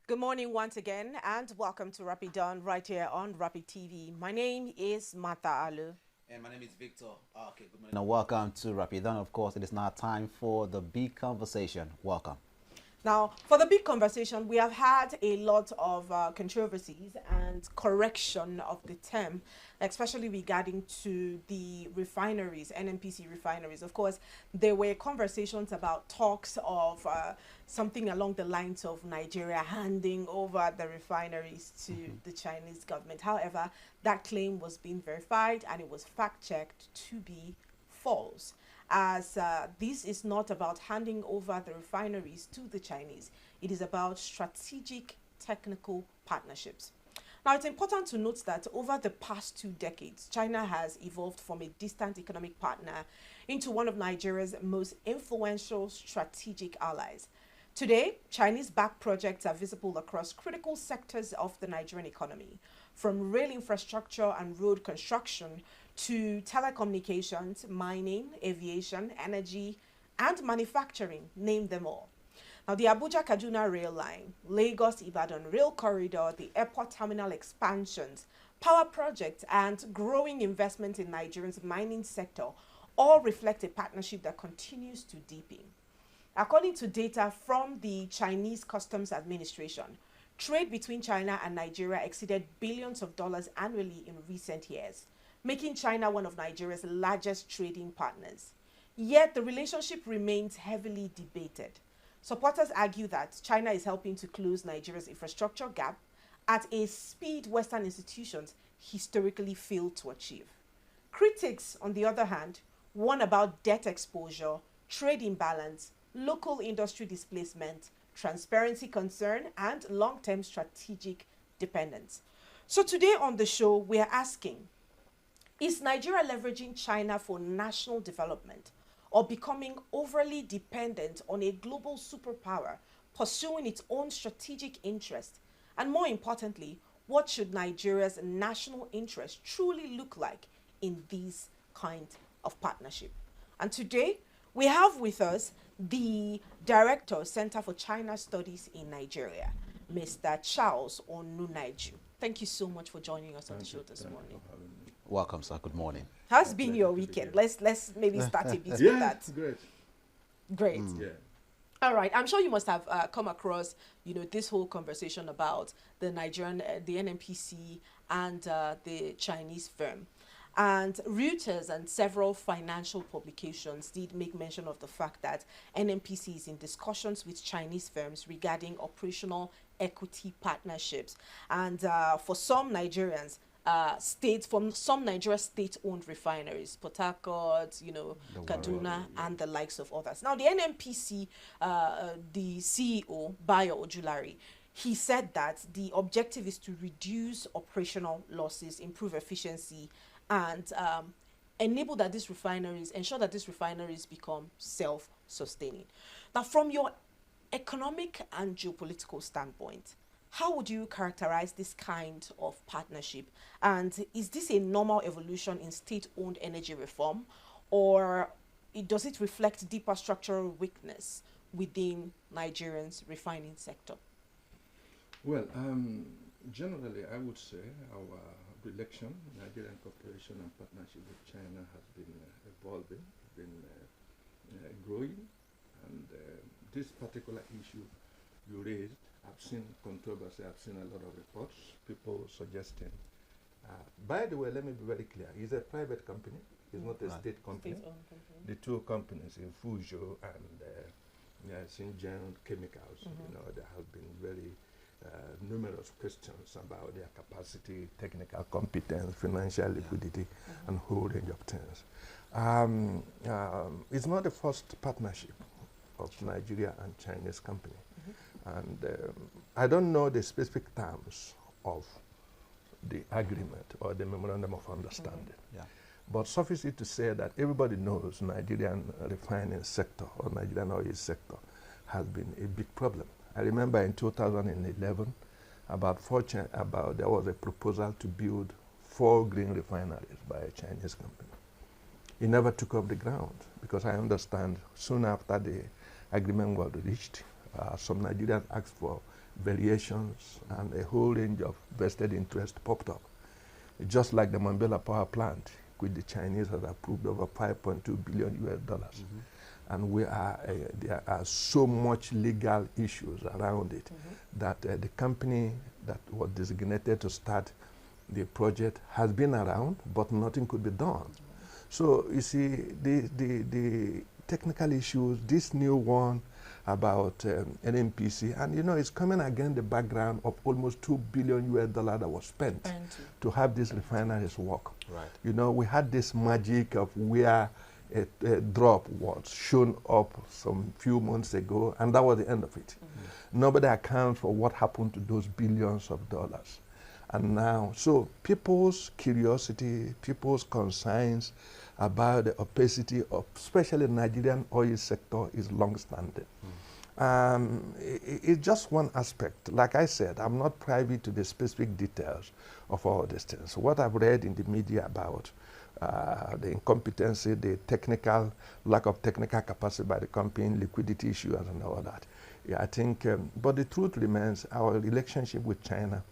Good morning once again, and welcome to Rapid Dawn right here on Rapid TV. My name is Mata Alu. And my name is Victor. Okay, good morning. Now, welcome to Rapidan. Of course, it is now time for the big conversation. Welcome. Now, for the big conversation, we have had a lot of controversies and correction of the term, especially regarding to the refineries, NNPC refineries. Of course, there were conversations about talks of something along the lines of Nigeria handing over the refineries to the Chinese government. However, that claim was being verified and it was fact-checked to be false, as this is not about handing over the refineries to the Chinese. It is about strategic technical partnerships. Now, it's important to note that over the past 2 decades, China has evolved from a distant economic partner into one of Nigeria's most influential strategic allies. Today, Chinese-backed projects are visible across critical sectors of the Nigerian economy, from rail infrastructure and road construction to telecommunications, mining, aviation, energy, and manufacturing, name them all. Now, the Abuja-Kaduna Rail Line, Lagos-Ibadan Rail Corridor, the airport terminal expansions, power projects, and growing investment in Nigeria's mining sector all reflect a partnership that continues to deepen. According to data from the Chinese Customs Administration, trade between China and Nigeria exceeded billions of dollars annually in recent years, making China one of Nigeria's largest trading partners. Yet the relationship remains heavily debated. Supporters argue that China is helping to close Nigeria's infrastructure gap at a speed Western institutions historically failed to achieve. Critics, on the other hand, warn about debt exposure, trade imbalance, local industry displacement, transparency concern, and long-term strategic dependence. So today on the show, we are asking, is Nigeria leveraging China for national development or becoming overly dependent on a global superpower pursuing its own strategic interest? And more importantly, what should Nigeria's national interest truly look like in this kind of partnership? And today, we have with us the Director, Center for China Studies in Nigeria, Mr. Charles Onunaiju. Thank you so much for joining us on the show this morning. Welcome, sir. Good morning. How's been your weekend? Let's maybe start a bit with that. Great. Great. Yeah. All right. I'm sure you must have come across, this whole conversation about the the NNPC and the Chinese firm. And Reuters and several financial publications did make mention of the fact that NNPC is in discussions with Chinese firms regarding operational equity partnerships. And for some Nigerians, from some Nigeria state-owned refineries, Port Harcourt, Kaduna, and the likes of others. Now, the NNPC, the CEO, Bayo Ojulari, he said that the objective is to reduce operational losses, improve efficiency, and ensure that these refineries become self-sustaining. Now, from your economic and geopolitical standpoint, how would you characterize this kind of partnership? And is this a normal evolution in state-owned energy reform, or does it reflect deeper structural weakness within Nigerians' refining sector? Well, generally, I would say our relation, Nigerian cooperation and partnership with China has been evolving, been growing, and this particular issue you raised, I've seen controversy, I've seen a lot of reports, people suggesting. By the way, let me be very clear, it's a private company, it's not a state company. State-owned company. The two companies, in Fujo and Xinjiang Chemicals, there have been very numerous questions about their capacity, technical competence, financial liquidity, and a whole range of things. It's not the first partnership of Nigeria and Chinese company. And I don't know the specific terms of the agreement or the memorandum of understanding. Yeah. But suffice it to say that everybody knows Nigerian refining sector or Nigerian oil sector has been a big problem. I remember in 2011, there was a proposal to build 4 green refineries by a Chinese company. It never took off the ground because I understand soon after the agreement was reached, some Nigerians asked for variations, and a whole range of vested interest popped up. Just like the Mambela power plant, which the Chinese has approved over 5.2 billion US dollars. And there are so much legal issues around it that the company that was designated to start the project has been around, but nothing could be done. So you see, the technical issues, this new one about NNPC, and you know, it's coming against the background of almost $2 billion US that was spent to have these refineries work. Right. You know, we had this magic of where a drop was shown up some few months ago, and that was the end of it. Nobody accounts for what happened to those billions of dollars. And now, so people's curiosity, people's concerns about the opacity of, especially the Nigerian oil sector, is long-standing. It's just one aspect. Like I said, I'm not privy to the specific details of all these things. What I've read in the media about the incompetency, the technical, lack of technical capacity by the company, liquidity issues and all that. Yeah, I think, but the truth remains, our relationship with China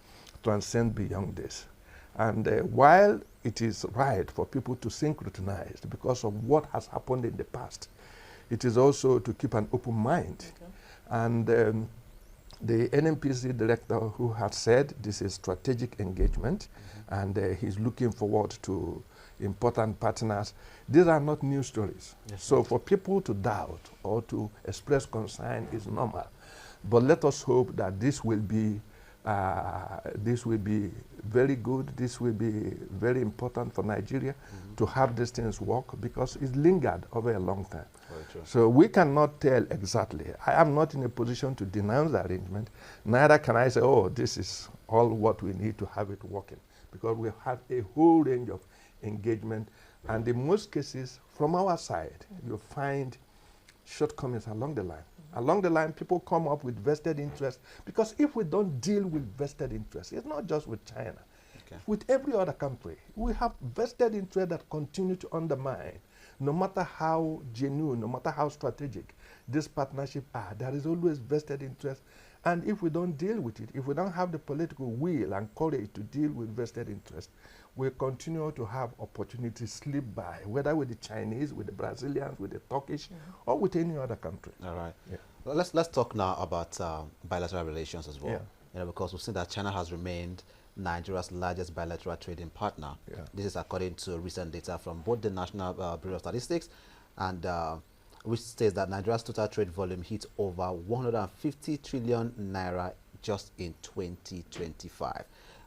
transcends beyond this. And while it is right for people to synchronize because of what has happened in the past, it is also to keep an open mind. And the NNPC director who has said this is strategic engagement, and he's looking forward to important partners. These are not new stories. Yes, so for people to doubt or to express concern is normal. But let us hope that this will be very good. This will be very important for Nigeria to have these things work, because it's lingered over a long time. So we cannot tell exactly. I am not in a position to denounce the arrangement. Neither can I say, oh, this is all what we need to have it working, because we have a whole range of engagement. And in most cases, from our side, you find shortcomings along the line. Along the line, people come up with vested interest, because if we don't deal with vested interest, it's not just with China. With every other country, we have vested interest that continue to undermine. No matter how genuine, no matter how strategic this partnership are, there is always vested interest. And if we don't deal with it, if we don't have the political will and courage to deal with vested interest, we continue to have opportunities slip by, whether with the Chinese, with the Brazilians, with the Turkish, or with any other country. All right. Yeah. Well, let's talk now about bilateral relations as well. You know, because we've seen that China has remained Nigeria's largest bilateral trading partner. This is according to recent data from both the National Bureau of Statistics and which states that Nigeria's total trade volume hit over 150 trillion naira just in 2025.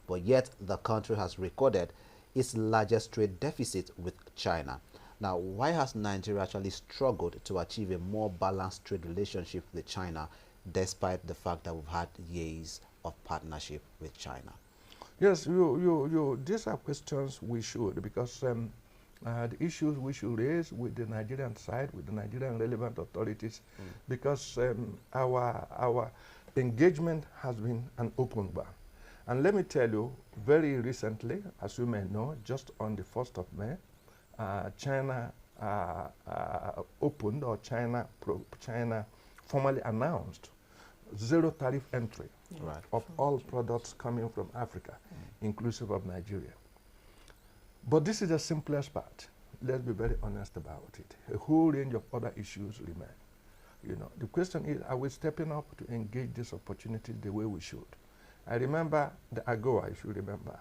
But yet the country has recorded its largest trade deficit with China. Now, why has Nigeria actually struggled to achieve a more balanced trade relationship with China, despite the fact that we've had years of partnership with China? Yes, these are questions we should, because the issues we should raise with the Nigerian side, with the Nigerian relevant authorities, because our engagement has been an open bar. And let me tell you, very recently, as you may know, just on the 1st of May, China opened, or China formally announced zero tariff entry of all products coming from Africa, inclusive of Nigeria. But this is the simplest part. Let's be very honest about it. A whole range of other issues remain. You know, the question is, are we stepping up to engage these opportunities the way we should? I remember the AGOA, if you remember,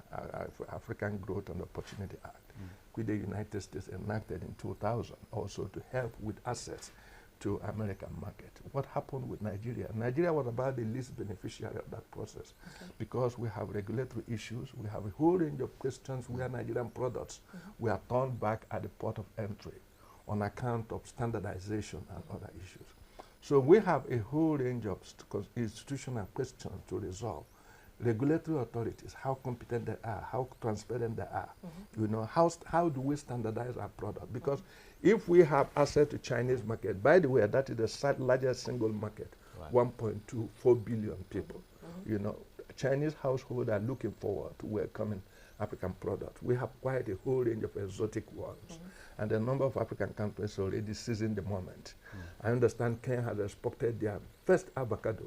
African Growth and Opportunity Act, which the United States enacted in 2000, also to help with access to American market. What happened with Nigeria? Nigeria was about the least beneficiary of that process, because we have regulatory issues, we have a whole range of questions where Nigerian products were turned back at the port of entry on account of standardization and other issues. So we have a whole range of institutional questions to resolve. Regulatory authorities, how competent they are, how transparent they are. You know, how do we standardize our product? Because if we have access to Chinese market, by the way, that is the largest single market, 1.24 billion people. You know, Chinese households are looking forward to welcoming African products. We have quite a whole range of exotic ones. and a number of African countries already seizing the moment. I understand Kenya has exported their first avocado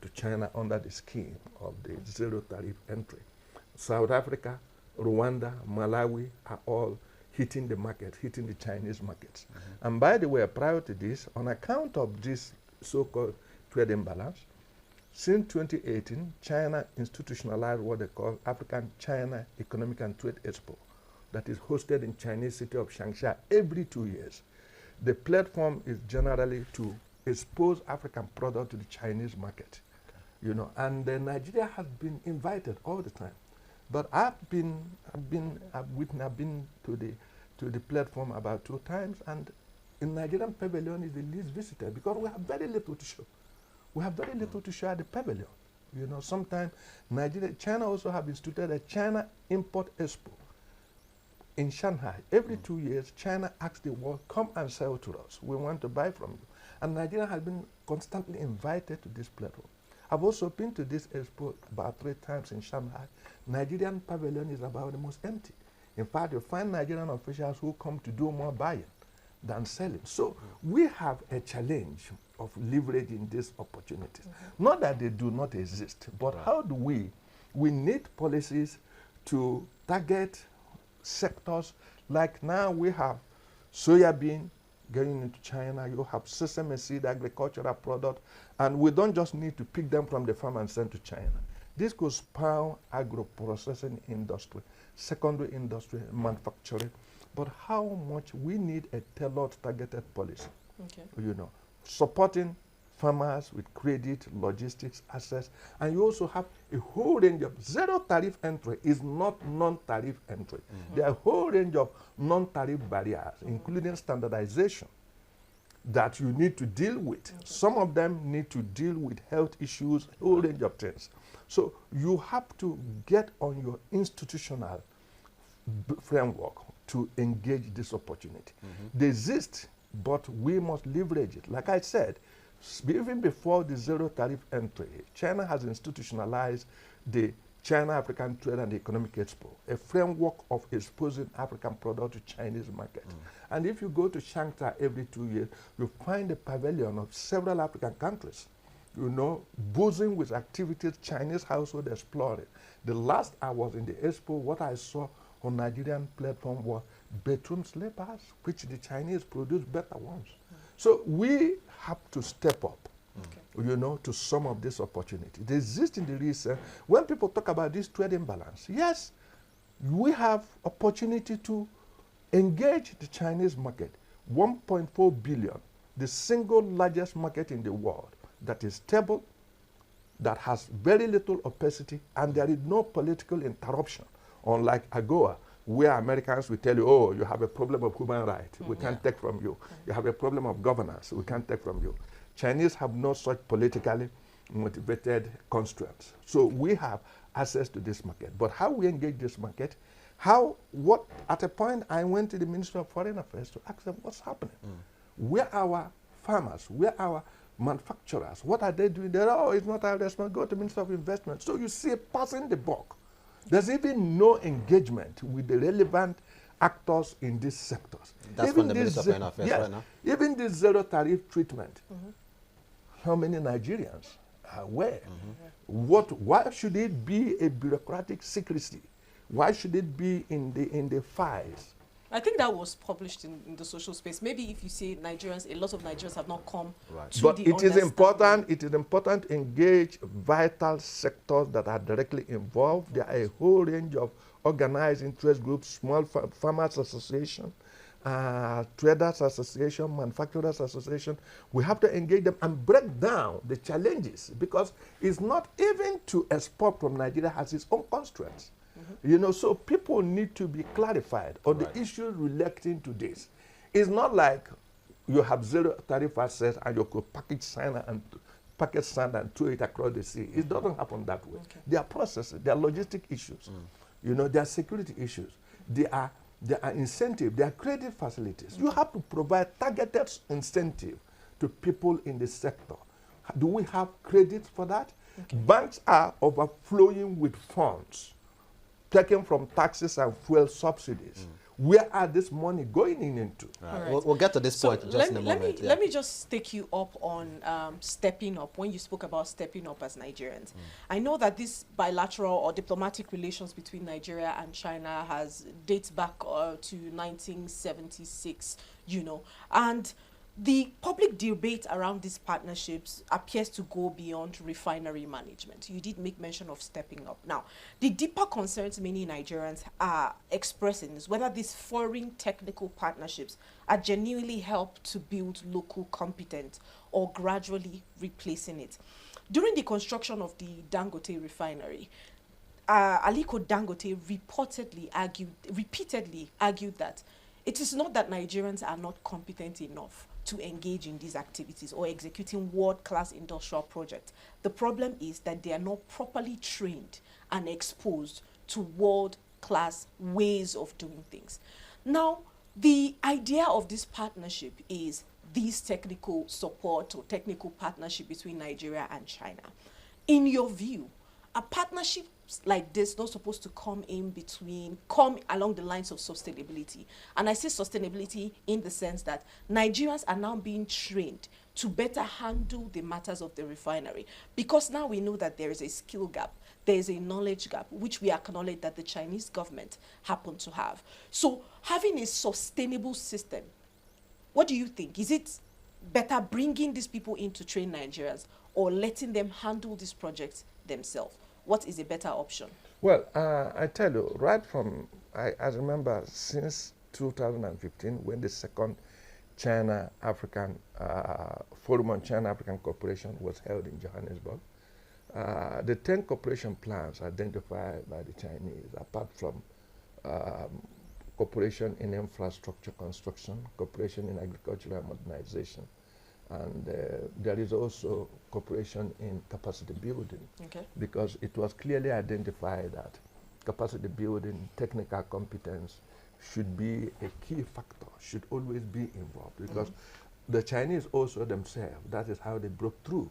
to China under the scheme of the zero tariff entry. South Africa, Rwanda, Malawi are all hitting the market, hitting the Chinese markets. And by the way, prior to this, on account of this so-called trade imbalance, since 2018, China institutionalized what they call African-China Economic and Trade Expo that is hosted in Chinese city of Shanghai every 2 years. The platform is generally to expose African product to the Chinese market, you know, and Nigeria has been invited all the time. But I've been to the platform about 2 times, and in Nigerian pavilion is the least visited because we have very little to show. We have very little to show at the pavilion. You know, sometimes China also have instituted a China Import Expo in Shanghai. Every 2 years, China asks the world, come and sell to us. We want to buy from you. And Nigeria has been constantly invited to this platform. I've also been to this expo about 3 times in Shanghai. Nigerian pavilion is about the most empty. In fact, you find Nigerian officials who come to do more buying than selling. So we have a challenge of leveraging these opportunities. Not that they do not exist, but how do we need policies to target sectors like now we have soya bean going into China, you have sesame seed, agricultural product, and we don't just need to pick them from the farm and send to China. This could spur agro-processing industry, secondary industry, manufacturing, but how much we need a tailored, targeted policy, you know, supporting farmers with credit, logistics, access, and you also have a whole range of zero tariff entry is not non-tariff entry. There are a whole range of non-tariff barriers, including standardization, that you need to deal with. Some of them need to deal with health issues, a whole range of things. So you have to get on your institutional framework to engage this opportunity. They exist, but we must leverage it. Like I said, even before the zero tariff entry, China has institutionalized the China African Trade and Economic Expo, a framework of exposing African product to Chinese market. And if you go to Shanghai every 2 years, you find a pavilion of several African countries, you know, buzzing with activities, Chinese household exploring. The last I was in the expo, what I saw on Nigerian platform was bedroom slippers, which the Chinese produce better ones. So we have to step up, you know, to some of this opportunity. They exist in the research. When people talk about this trade imbalance, yes, we have opportunity to engage the Chinese market. 1.4 billion, the single largest market in the world that is stable, that has very little opacity, and there is no political interruption, unlike AGOA, where Americans will tell you, oh, you have a problem of human rights, we can't take from you. You have a problem of governance, we can't take from you. Chinese have no such politically motivated constraints. So we have access to this market. But how we engage this market, at a point I went to the Ministry of Foreign Affairs to ask them what's happening. Where our farmers, where our manufacturers, what are they doing there? Oh, it's not our responsibility, go to the Ministry of Investment. So you see passing the buck. There's even no engagement with the relevant actors in these sectors. That's even from the Ministry of Foreign Affairs right now? Even this zero tariff treatment, how many Nigerians are aware? Why should it be a bureaucratic secrecy? Why should it be in the files? I think that was published in the social space. Maybe if you say Nigerians, a lot of Nigerians have not come to but the it is important to engage vital sectors that are directly involved. There are a whole range of organized interest groups, small farmers association, traders association, manufacturers association. We have to engage them and break down the challenges, because it's not even to export from Nigeria has its own constraints. You know, so people need to be clarified on the issues relating to this. It's not like you have zero tariff access and you could package sand and throw it across the sea. It doesn't happen that way. There are processes, there are logistic issues, you know, there are security issues, there are incentive, there are credit facilities. You have to provide targeted incentive to people in the sector. Do we have credit for that? Banks are overflowing with funds taken from taxes and fuel subsidies. Where are this money going into? Right. We'll get to this point just in a moment. Let me just take you up on stepping up. When you spoke about stepping up as Nigerians, I know that this bilateral or diplomatic relations between Nigeria and China dates back to 1976, you know, and the public debate around these partnerships appears to go beyond refinery management. You did make mention of stepping up. Now, the deeper concerns many Nigerians are expressing is whether these foreign technical partnerships are genuinely help to build local competence or gradually replacing it. During the construction of the Dangote refinery, Aliko Dangote repeatedly argued that it is not that Nigerians are not competent enough to engage in these activities or executing world-class industrial projects. The problem is that they are not properly trained and exposed to world-class ways of doing things. Now, the idea of this partnership is this technical support or technical partnership between Nigeria and China. In your view, a partnership like this not supposed to come along the lines of sustainability? And I say sustainability in the sense that Nigerians are now being trained to better handle the matters of the refinery, because now we know that there is a skill gap, there is a knowledge gap, which we acknowledge that the Chinese government happen to have. So having a sustainable system, what do you think? Is it better bringing these people in to train Nigerians or letting them handle these projects themselves? What is a better option? Well, I tell you, I remember since 2015, when the second China-African Forum on China-African Cooperation was held in Johannesburg, the 10 cooperation plans identified by the Chinese, apart from cooperation in infrastructure construction, cooperation in agricultural modernization, and there is also cooperation in capacity building, because it was clearly identified that capacity building, technical competence should be a key factor, should always be involved, because the Chinese also themselves, that is how they broke through,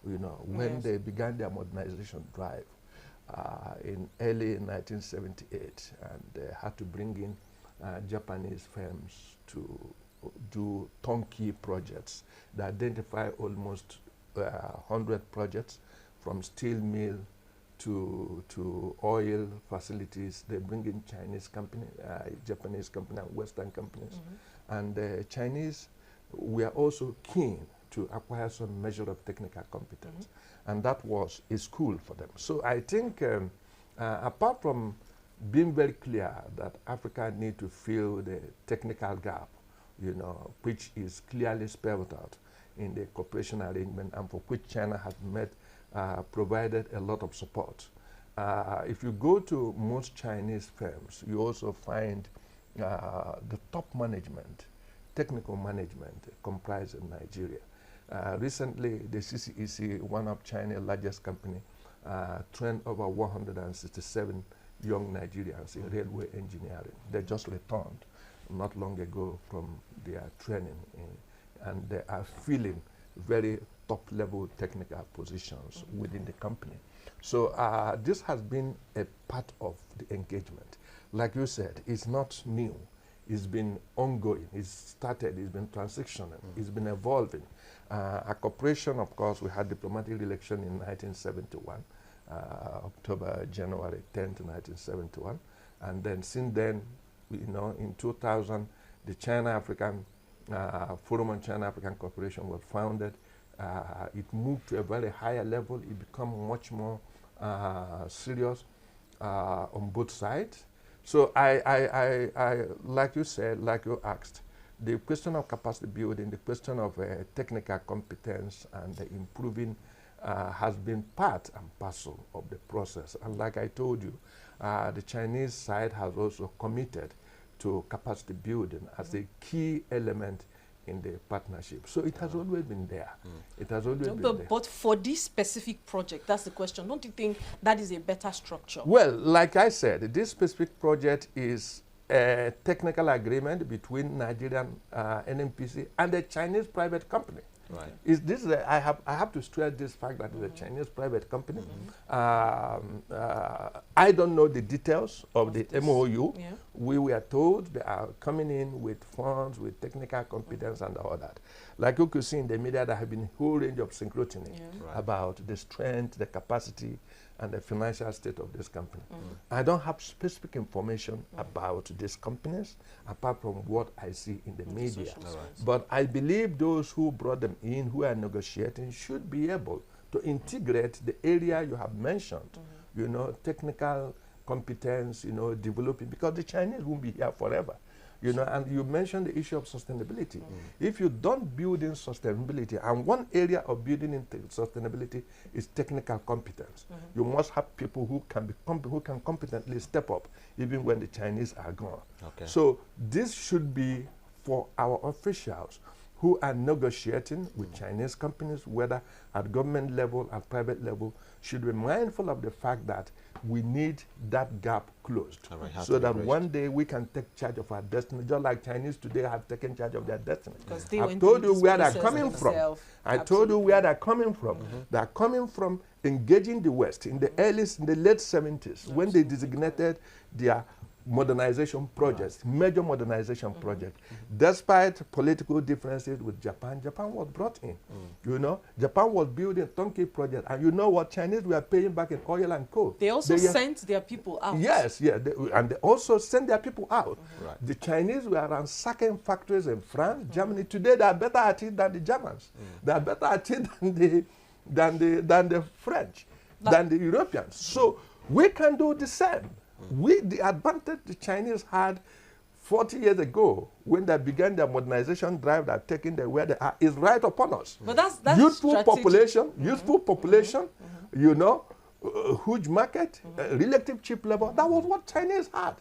you know, when they began their modernization drive in early 1978, and they had to bring in Japanese firms to do turnkey projects. They identify almost 100 projects, from steel mill to oil facilities. They bring in Chinese company, Japanese company, and Western companies. And the Chinese were also keen to acquire some measure of technical competence. And that was a school for them. So I think apart from being very clear that Africa need to fill the technical gap, you know, which is clearly spelled out in the cooperation arrangement, and for which China has provided a lot of support. If you go to most Chinese firms, you also find the top management, technical management, comprised in Nigeria. Recently, the CCEC, one of China's largest company, trained over 167 young Nigerians in railway engineering. They just returned not long ago from their training, and they are filling very top-level technical positions within the company. So this has been a part of the engagement. Like you said, it's not new. It's been ongoing. It's started. It's been transitioning. It's been evolving. A cooperation, of course, we had diplomatic relation in 1971, January 10th, 1971. And then since then, you know, in 2000, the China-African Forum on China-African Cooperation was founded. It moved to a very higher level. It became much more serious on both sides. So I, like you said, like you asked, the question of capacity building, the question of technical competence and improving has been part and parcel of the process. And like I told you, the Chinese side has also committed to capacity building as a key element in the partnership. So it has always been there. It has always been there. But for this specific project, that's the question. Don't you think that is a better structure? Well, like I said, this specific project is a technical agreement between Nigerian NNPC and a Chinese private company. Right. Is this I have to stress this fact that it's a Chinese private company. I don't know the details of the MOU. Yeah. We were told they are coming in with funds, with technical competence and all that. Like you could see in the media, there have been a whole range of synchrotiny about the strength, the capacity, and the financial state of this company. I don't have specific information about these companies apart from what I see in the media. But I believe those who brought them in, who are negotiating, should be able to integrate the area you have mentioned, you know, technical competence, you know, developing, because the Chinese won't be here forever. You know, and you mentioned the issue of sustainability. If you don't build in sustainability, and one area of building in sustainability is technical competence, you must have people who can who can competently step up even when the Chinese are gone. Okay. So this should be for our officials who are negotiating with Chinese companies, whether at government level or private level, should be mindful of the fact that we need that gap closed, so that one day we can take charge of our destiny, just like Chinese today have taken charge of their destiny. I've told you where they're coming from. I told you where they're coming from. They're coming from engaging the West in the late 70s, when they designated their modernization projects, major modernization project. Despite political differences with Japan, Japan was brought in. You know, Japan was building turnkey project, and you know what Chinese were paying back in oil and coal. They also sent their people out. Yes, yeah, and they also sent their people out. The Chinese were ransacking factories in France, Germany. Today they are better at it than the Germans. They are better at it than the French, than the Europeans. So we can do the same. The advantage the Chinese had 40 years ago, when they began their modernization drive, that taking them where they are, is right upon us. But that's youthful population, you know, huge market, relative cheap labor. That was what Chinese had.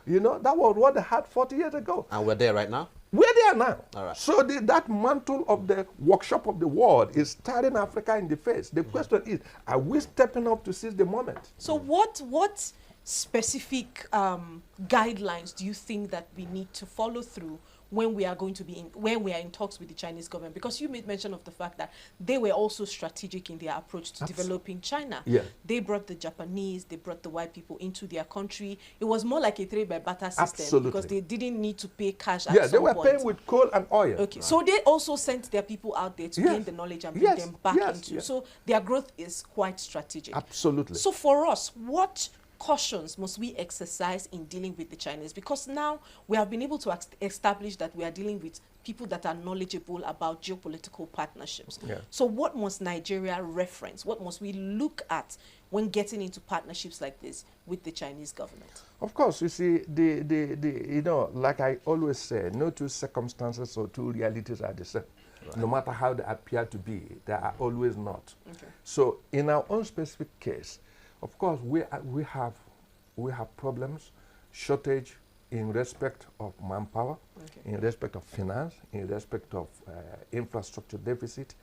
You know, that was what they had 40 years ago. And we're there right now? We're there now. All right. So that mantle of the workshop of the world is staring Africa in the face. The question is, are we stepping up to seize the moment? So what specific guidelines do you think that we need to follow through when we are going to be when we are in talks with the Chinese government? Because you made mention of the fact that they were also strategic in their approach to developing China. Yeah. They brought the Japanese, they brought the white people into their country. It was more like a trade by barter system. Absolutely. Because they didn't need to pay cash at Yeah, they some were point. paying with coal and oil. Okay, so they also sent their people out there to gain the knowledge and bring them back into. So their growth is quite strategic. Absolutely. So for us, what cautions must we exercise in dealing with the Chinese? Because now we have been able to establish that we are dealing with people that are knowledgeable about geopolitical partnerships. Yeah. So what must Nigeria reference? What must we look at when getting into partnerships like this with the Chinese government? Of course, you see, you know, like I always say, no two circumstances or two realities are the same. Right. No matter how they appear to be, they are always not. Okay. So in our own specific case, of course, we have problems, shortage in respect of manpower, in respect of finance, in respect of infrastructure deficit,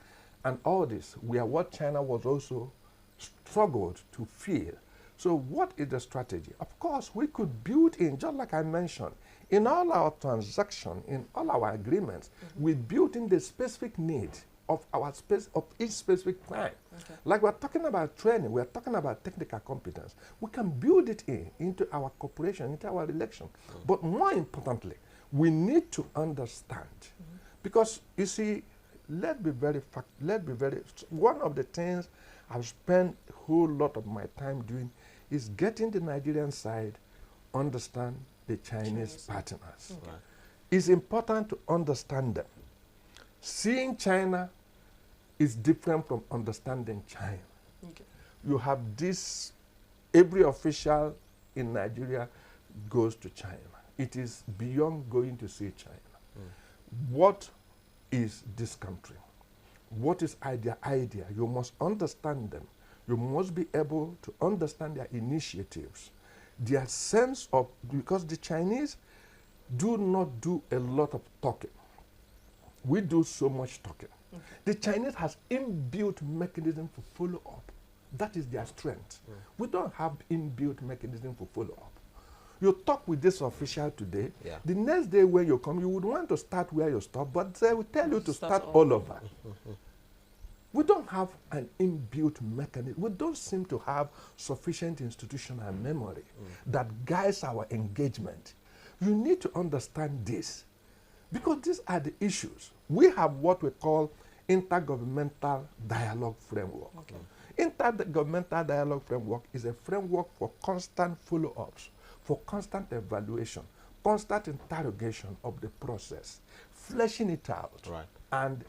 and all this. We are what China was also struggled to fill. So what is the strategy? Of course, we could build in, just like I mentioned, in all our transactions, in all our agreements, we built in the specific need of our of each specific client. Okay. Like we're talking about training, we're talking about technical competence. We can build it into our cooperation, into our relation. But more importantly, we need to understand. Because you see, let's be very, one of the things I've spent a whole lot of my time doing is getting the Nigerian side understand the Chinese partners. Right. It's important to understand them. Seeing China is different from understanding China. Okay. You have this, every official in Nigeria goes to China. It is beyond going to see China. What is this country? What is their idea? You must understand them. You must be able to understand their initiatives, their sense of, because the Chinese do not do a lot of talking. We do so much talking. Okay. The Chinese has inbuilt mechanism for follow-up. That is their strength. We don't have inbuilt mechanism for follow-up. You talk with this official today. Yeah. The next day when you come, you would want to start where you stop, but they will tell you to start all over. We don't have an inbuilt mechanism. We don't seem to have sufficient institutional memory that guides our engagement. You need to understand this, because these are the issues. We have what we call intergovernmental dialogue framework. Okay. Intergovernmental dialogue framework is a framework for constant follow-ups, for constant evaluation, constant interrogation of the process, fleshing it out, Right. and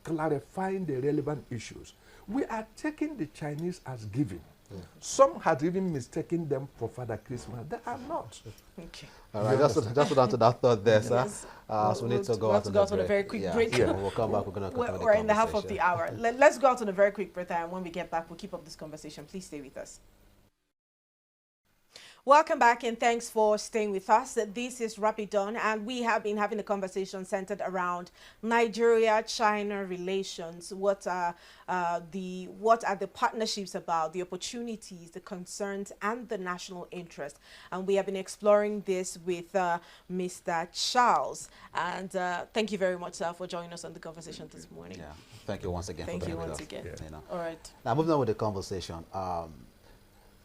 clarifying the relevant issues. We are taking the Chinese as given. Some had even mistaken them for Father Christmas. They are not. Okay. All right, just down to that thought there, sir. Yes. So we need to go we'll out have to go out on a very quick break. Yeah. We'll come back. We're going to continue the We're in the half of conversation. the hour. Let's go out on a very quick break, and when we get back, we'll keep up this conversation. Please stay with us. Welcome back, and thanks for staying with us. This is Rapid Dawn, and we have been having a conversation centered around Nigeria-China relations. What are the partnerships about, the opportunities, the concerns, and the national interest? And we have been exploring this with Mr. Charles. And thank you very much, sir, for joining us on the conversation this morning. Yeah. Thank you once again. Thank for you being once with us. again. You know. All right. Now, moving on with the conversation.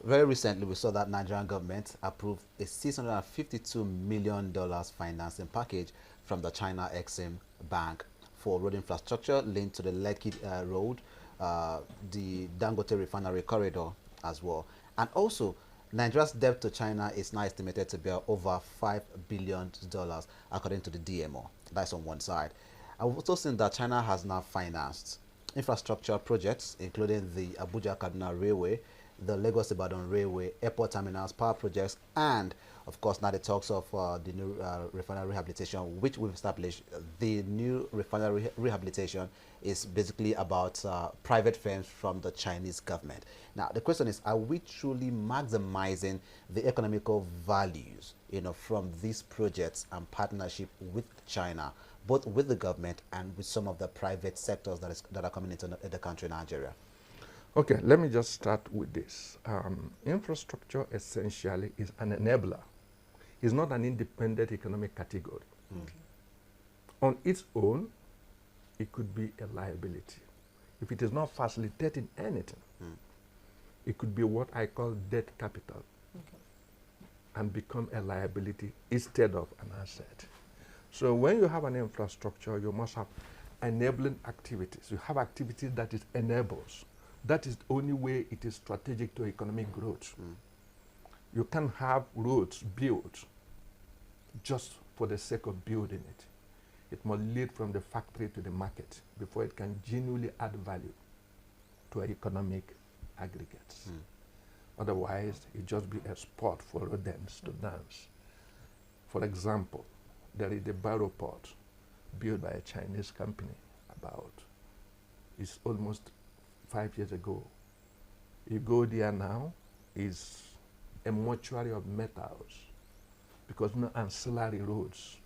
Very recently, we saw that Nigerian government approved a $652 million financing package from the China Exim Bank for road infrastructure linked to the Lekki Road, the Dangote Refinery corridor as well. And also, Nigeria's debt to China is now estimated to be over $5 billion, according to the DMO. That's on one side. I've also seen that China has now financed infrastructure projects, including the Abuja-Kaduna Railway, the Lagos-Ibadan Railway, airport terminals, power projects, and of course now the talks of the new refinery rehabilitation, which we've established. The new refinery rehabilitation is basically about private firms from the Chinese government. Now the question is, are we truly maximizing the economical values, you know, from these projects and partnership with China, both with the government and with some of the private sectors that are coming into the country, Nigeria? Okay, let me just start with this. Infrastructure essentially is an enabler. It's not an independent economic category. Okay. On its own, it could be a liability. If it is not facilitating anything, it could be what I call debt capital, and become a liability instead of an asset. So when you have an infrastructure, you must have enabling activities. You have activities that it enables. That is the only way it is strategic to economic growth. You can't have roads built just for the sake of building it. It must lead from the factory to the market before it can genuinely add value to economic aggregates. Otherwise, it just be a spot for rodents to dance. For example, there is the Barrow port built by a Chinese company it's almost 5 years ago. You go there now, it's a mortuary of metals because no ancillary roads,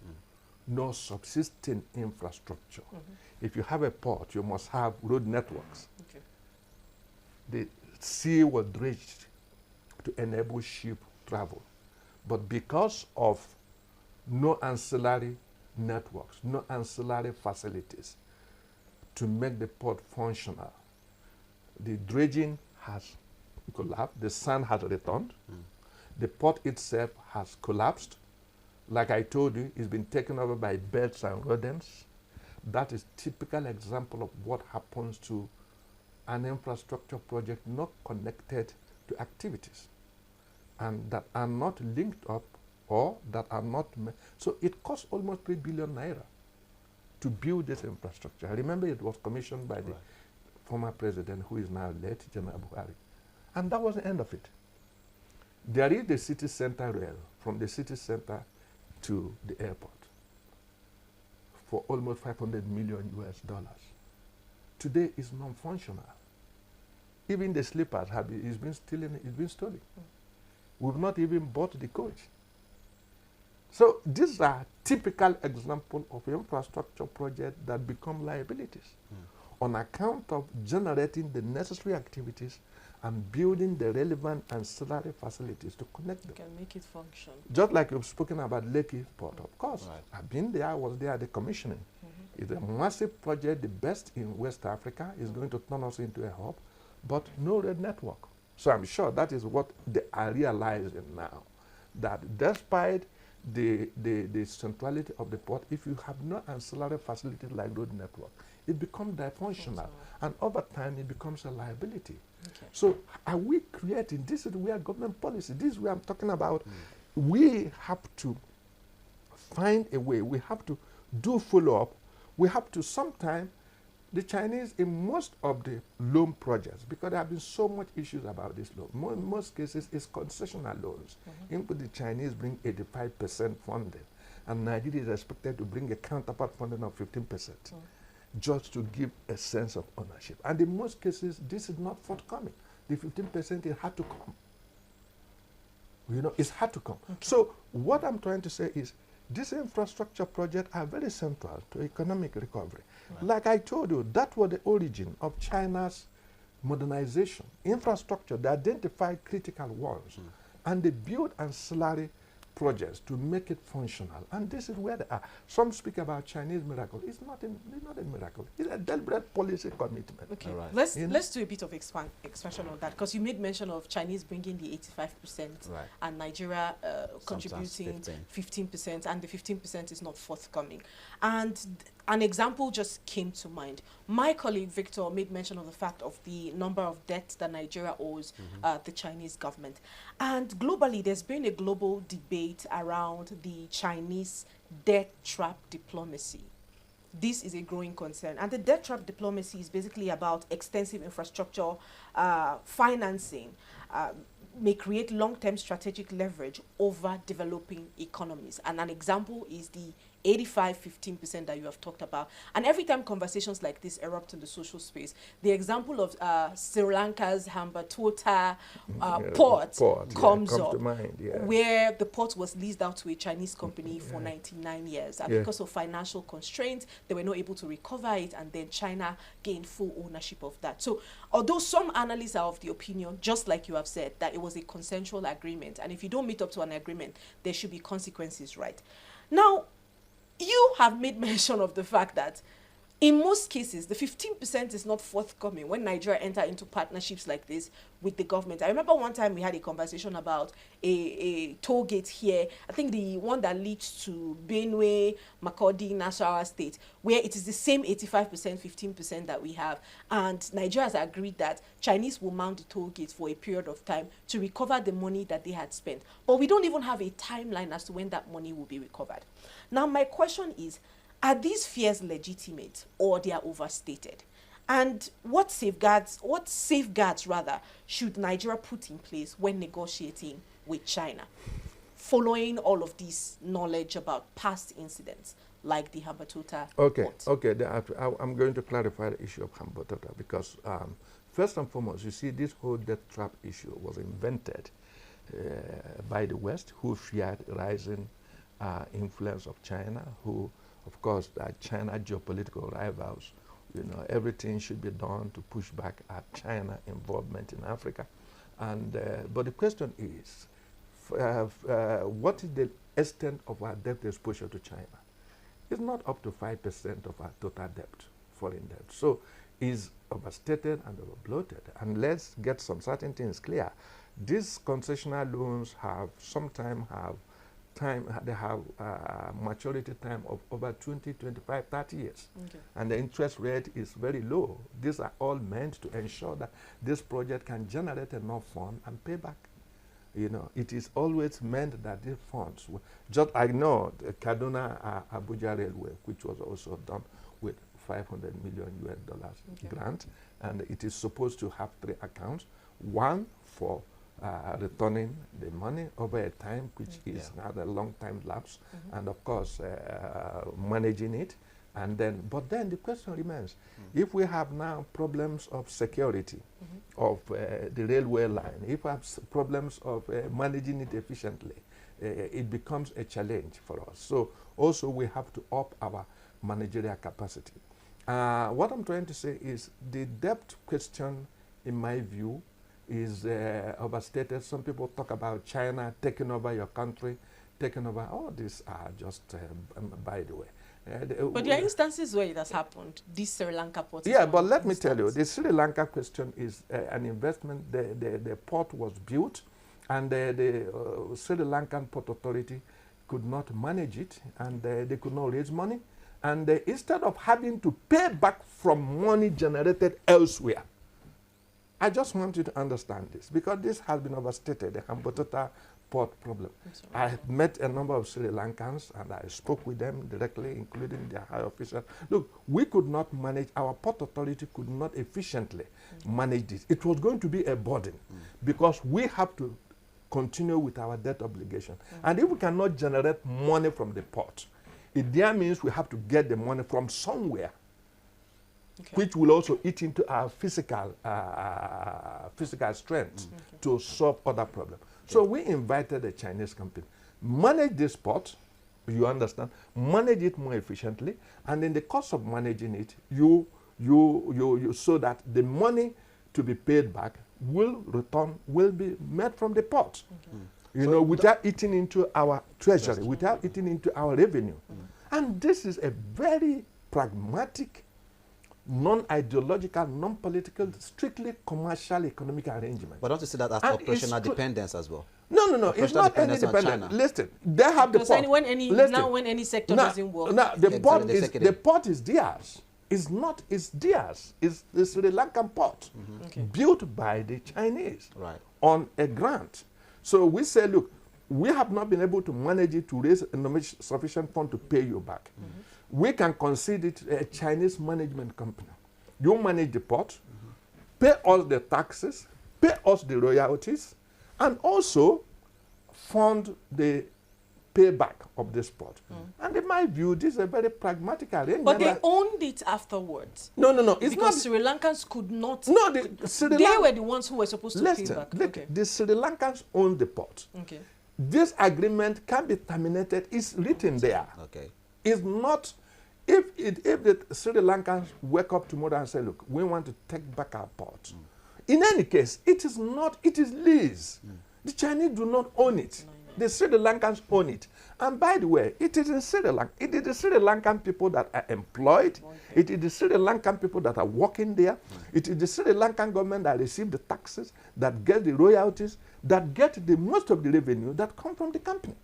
no subsisting infrastructure. If you have a port, you must have road networks. Okay. The sea was dredged to enable ship travel. But because of no ancillary networks, no ancillary facilities to make the port functional, the dredging has collapsed, the sand has returned, the port itself has collapsed. Like I told you, it's been taken over by birds and rodents. That is typical example of what happens to an infrastructure project not connected to activities and that are not linked up or that are not. So it costs almost 3 billion naira to build this infrastructure. I remember it was commissioned by the former president, who is now late, General Buhari. And that was the end of it. There is the city center rail from the city center to the airport for almost 500 million US dollars. Today is non-functional. Even the sleepers it's been stolen. We've not even bought the coach. So these are typical examples of infrastructure projects that become liabilities. on account of generating the necessary activities and building the relevant ancillary facilities to connect them. You can make it function. Just like you've spoken about Lekki Port, of course. Right. I've been there, I was there at the commissioning. It's a massive project, the best in West Africa. Is going to turn us into a hub, but no rail network. So I'm sure that is what they are realizing now, that despite the centrality of the port, if you have no ancillary facilities like road network, it becomes dysfunctional, and over time it becomes a liability. Okay. So are we creating, this is where government policy, this is where I'm talking about, we have to find a way, we have to do follow-up, we have to sometime, the Chinese in most of the loan projects, because there have been so much issues about this loan, in most cases it's concessional loans. In the Chinese bring 85% funding, and Nigeria is expected to bring a counterpart funding of 15%, just to give a sense of ownership. And in most cases, this is not forthcoming. The 15% it had to come. You know, it's had to come. So what I'm trying to say is, these infrastructure projects are very central to economic recovery. Right. Like I told you, that was the origin of China's modernization. Infrastructure, they identified critical ones, and they built ancillary projects to make it functional. And this is where they are. Some speak about Chinese miracle. It's not a miracle. It's a deliberate policy commitment. Okay, right. let's do a bit of expansion on that, because you made mention of Chinese bringing the 85%, Right. and Nigeria contributing 15. 15%, and the 15% is not forthcoming. And an example just came to mind. My colleague Victor made mention of the fact of the number of debts that Nigeria owes the Chinese government. And globally, there's been a global debate around the Chinese debt trap diplomacy. This is a growing concern. And the debt trap diplomacy is basically about extensive infrastructure financing, may create long-term strategic leverage over developing economies. And an example is the 85-15% that you have talked about. And every time conversations like this erupt in the social space, the example of Sri Lanka's Hambantota port comes up, to mind, where the port was leased out to a Chinese company for 99 years. And because of financial constraints, they were not able to recover it, and then China gained full ownership of that. So although some analysts are of the opinion, just like you have said, that it was a consensual agreement, and if you don't meet up to an agreement, there should be consequences, right? Now, you have made mention of the fact that in most cases, the 15% is not forthcoming when Nigeria enter into partnerships like this with the government. I remember one time we had a conversation about a toll gate here, I think the one that leads to Benue, Makurdi, Nasarawa State, where it is the same 85%, 15% that we have. And Nigeria has agreed that Chinese will mount the toll gate for a period of time to recover the money that they had spent. But we don't even have a timeline as to when that money will be recovered. Now, my question is, are these fears legitimate, or they are overstated? And what safeguards rather should Nigeria put in place when negotiating with China, following all of this knowledge about past incidents like the Hambantota port? Okay. I'm going to clarify the issue of Hambantota, because first and foremost, you see, this whole debt trap issue was invented by the West, who feared rising influence of China, who, of course, China geopolitical rivals. You know, everything should be done to push back at China involvement in Africa. And but the question is, what is the extent of our debt exposure to China? It's not up to 5% of our total debt, foreign debt. So it's overstated and overbloated. And let's get some certain things clear. These concessional loans sometimes have maturity time of over 20, 25, 30 years. Okay. And the interest rate is very low. These are all meant to ensure that this project can generate enough funds and pay back. You know, it is always meant that these funds, I know the Kaduna Abuja Railway, which was also done with $500 million US grant, and it is supposed to have 3 accounts. One for returning the money over a time, which is now a long time lapse, and of course managing it. And then, but then the question remains, if we have now problems of security of the railway line, if we have problems of managing it efficiently, it becomes a challenge for us. So also we have to up our managerial capacity. What I'm trying to say is the debt question, in my view, is overstated. Some people talk about China taking over your country, taking over. All these are just, by the way. But there are instances where it has happened. This Sri Lanka port. Yeah, but let me tell you, the Sri Lanka question is an investment. The port was built, and the Sri Lankan Port Authority could not manage it, and they could not raise money. And instead of having to pay back from money generated elsewhere, I just want you to understand this, because this has been overstated, the Hambantota port problem. I have met a number of Sri Lankans, and I spoke with them directly, including their high officials. Look, we could not manage, our port authority could not efficiently manage this. It was going to be a burden, because we have to continue with our debt obligation. And if we cannot generate money from the port, it there means we have to get the money from somewhere, which will also eat into our physical strength to solve other problems. So we invited a Chinese company, manage this port, you understand, manage it more efficiently, and in the course of managing it, you so that the money to be paid back will be made from the port. You know, without eating into our treasury, without eating into our revenue. And this is a very pragmatic, non-ideological, non-political, strictly commercial economic arrangement. But don't you see that as operational dependence as well? No, it's not any dependent. Listen, they have the port. When any sector doesn't work. Now, the port is theirs. It's not, it's theirs. It's the Sri Lankan port, built by the Chinese on a grant. So we say, look, we have not been able to manage it to raise sufficient fund to pay you back. We can consider it a Chinese management company. You manage the port, pay us the taxes, pay us the royalties, and also fund the payback of this port. And in my view, this is a very pragmatic arrangement. But they owned it afterwards. No. It's because not. Sri Lankans could not. No, they were the ones who were supposed to pay back. The Sri Lankans own the port. This agreement can be terminated. It's written there. It's not. If the Sri Lankans wake up tomorrow and say, look, we want to take back our port. In any case, it is not. It is lease. The Chinese do not own it. The Sri Lankans own it. And by the way, it is in Sri Lanka. It is the Sri Lankan people that are employed. It is the Sri Lankan people that are working there. It is the Sri Lankan government that receive the taxes, that get the royalties, that get the most of the revenue that come from the company.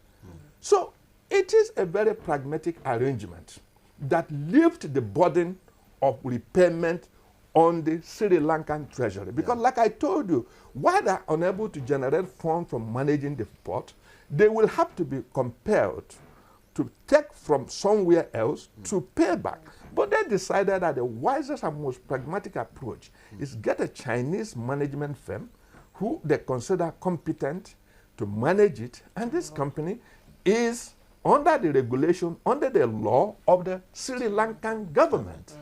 So it is a very pragmatic arrangement that lifts the burden of repayment on the Sri Lankan treasury. Because like I told you, while they are unable to generate funds from managing the port, they will have to be compelled to take from somewhere else to pay back. But they decided that the wisest and most pragmatic approach is get a Chinese management firm who they consider competent to manage it, and this company is under the regulation, under the law of the Sri Lankan government.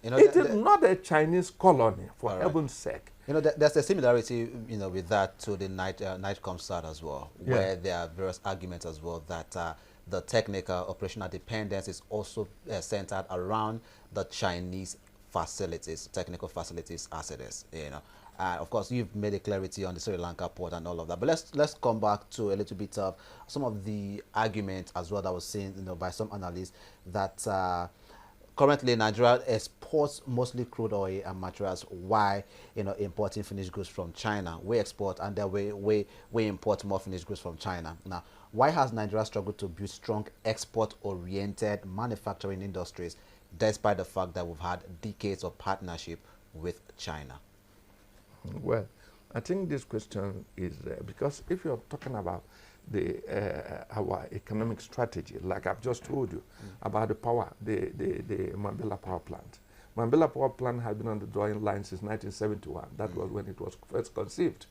You know, it is not a Chinese colony, for heaven's sake. You know, there's a similarity, you know, with that to the NIGECOM start as well, where there are various arguments as well that the technical operational dependence is also centered around the Chinese facilities, technical facilities as it is, you know. Of course, you've made a clarity on the Sri Lanka port and all of that. But let's come back to a little bit of some of the arguments as well that was seen, you know, by some analysts that currently Nigeria exports mostly crude oil and materials, while, you know, importing finished goods from China. We export and then we import more finished goods from China. Now, why has Nigeria struggled to build strong export-oriented manufacturing industries, despite the fact that we've had decades of partnership with China? Well, I think this question is because if you're talking about our economic strategy, like I've just told you about the Mambila power plant. Mambila power plant has been on the drawing line since 1971. That was when it was first conceived.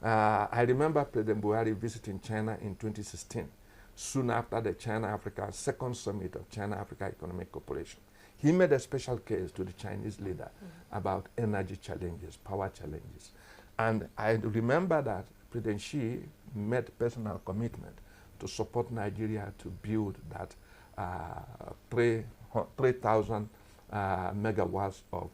I remember President Buhari visiting China in 2016, soon after the China-Africa second summit of China-Africa Economic Cooperation. He made a special case to the Chinese leader about energy challenges, power challenges. And I remember that President Xi made personal commitment to support Nigeria to build that 3,000 megawatts of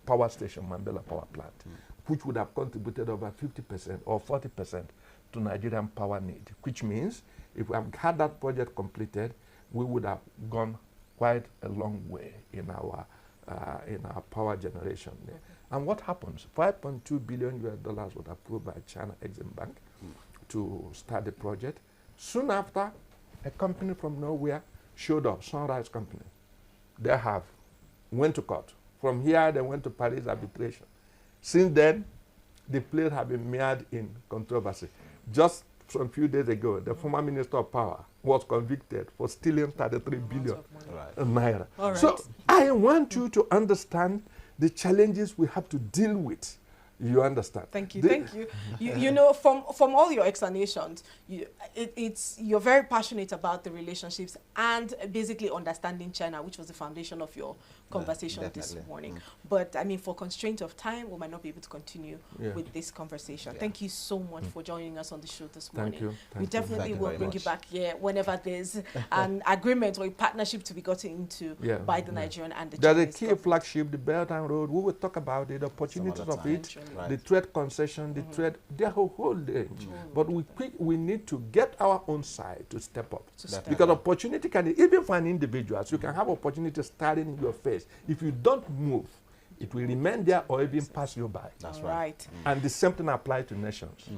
power station, Mambela Power Plant, which would have contributed over 50% or 40% to Nigerian power need, which means if we have had that project completed, we would have gone quite a long way in our power generation. And what happens? $5.2 billion was approved by China Exim Bank to start the project. Soon after, a company from nowhere showed up, Sunrise Company. They went to court. From here, they went to Paris arbitration. Since then, the place have been mired in controversy. Just some few days ago, the former Minister of Power was convicted for stealing 33 billion naira. All right. So I want you to understand the challenges we have to deal with. You understand? Thank you, thank you. You know, from all your explanations, you're very passionate about the relationships and basically understanding China, which was the foundation of your conversation this morning. But I mean, for constraint of time, we might not be able to continue with this conversation. Thank you so much for joining us on the show this morning. Thank you. We definitely will bring you back here whenever there's an agreement or a partnership to be gotten into by the Nigerian and the Chinese There's a key government. flagship, the Belt and Road. We will talk about it, the opportunities of it, the trade concession, the trade, there's a whole range. But we need to get our own side to step up. Because opportunity can, even for an individual, you can have opportunity starting in your face. If you don't move, it will remain there or even pass you by. That's right. And the same thing applies to nations.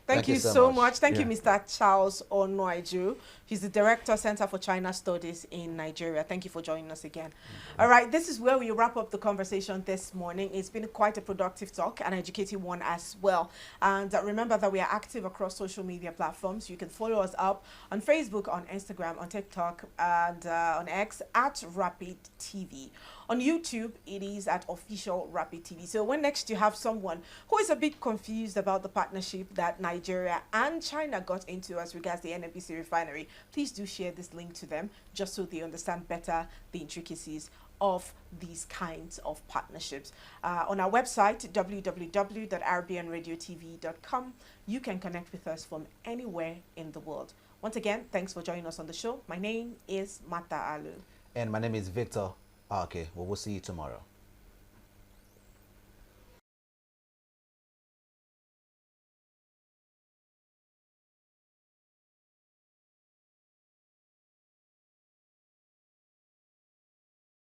Thank you so much. Thank you, Mr. Charles Onuaju. He's the Director, Center for China Studies in Nigeria. Thank you for joining us again. All right, this is where we wrap up the conversation this morning. It's been quite a productive talk, an educative one as well. And remember that we are active across social media platforms. You can follow us up on Facebook, on Instagram, on TikTok, and on X at Rapid TV. On YouTube, it is at Official Rapid TV. So when next you have someone who is a bit confused about the partnership that Nigeria and China got into as regards the NNPC refinery, please do share this link to them just so they understand better the intricacies of these kinds of partnerships. On our website, www.rbnradiotv.com, you can connect with us from anywhere in the world. Once again, thanks for joining us on the show. My name is Mata Alu. And my name is Victor. Okay, well, we'll see you tomorrow.